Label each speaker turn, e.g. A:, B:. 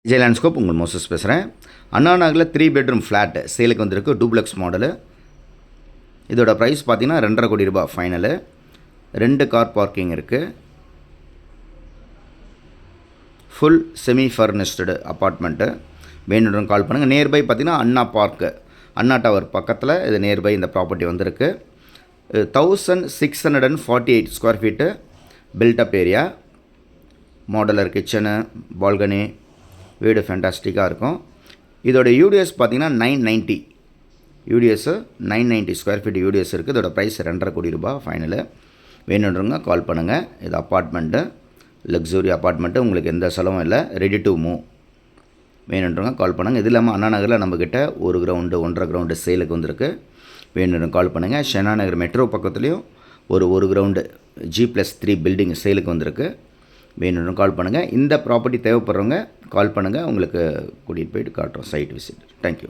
A: Vijay landscape உங்கள் Moses பேசுகிறேன். அண்ணா நகரில் 3 பெட்ரூம் ஃப்ளாட்டு சேலுக்கு வந்திருக்கு. Duplex model. இதோட ப்ரைஸ் பார்த்தீங்கன்னா 2.5 கோடி ரூபாய் ஃபைனலு. 2 கார் பார்க்கிங் இருக்குது. Full semi furnished apartment. வேணுன்றவங்க கால் பண்ணுங்கள். நியர்பை பார்த்தீங்கன்னா அண்ணா பார்க்கு, அண்ணா டவர் பக்கத்தில் இது நியர்பை இந்த ப்ராப்பர்ட்டி வந்திருக்கு. 1648 square feet built up area. Modular kitchen, balcony, வீடு ஃபேண்டாஸ்டிக்காக இருக்கும். இதோட யூடிஎஸ் பார்த்தீங்கன்னா 990 யூடிஎஸ்ஸு 990 ஸ்கொயர் ஃபீட் யூடிஎஸ் இருக்குது. இதோட ப்ரைஸ் 2.5 கோடி ரூபாய் ஃபைனலு. வேணுன்றவங்க கால் பண்ணுங்கள். இது அப்பார்ட்மெண்ட்டு, லக்ஸுரி அப்பார்ட்மெண்ட்டு. உங்களுக்கு எந்த செலவும் இல்லை, ரெடி டு மூவ். வேணுன்றவங்க கால் பண்ணுங்கள். இது இல்லாமல் அண்ணா நகரில் நம்மக்கிட்ட 1 கிரவுண்டு 1.5 கிரவுண்டு சேலுக்கு வந்திருக்கு. வேணுன்றவங்க கால் பண்ணுங்கள். ஷெனா நகர் மெட்ரோ பக்கத்துலேயும் ஒரு கிரவுண்டு G+3 பில்டிங் சேலுக்கு வந்திருக்கு. வேணும்னு கால் பண்ணுங்கள். இந்த ப்ராப்பர்ட்டி தேவைப்படுறவங்க கால் பண்ணுங்கள். உங்களுக்கு கூட்டிகிட்டு போயிட்டு காட்டுறோம் சைட் விசிட். தேங்க்யூ.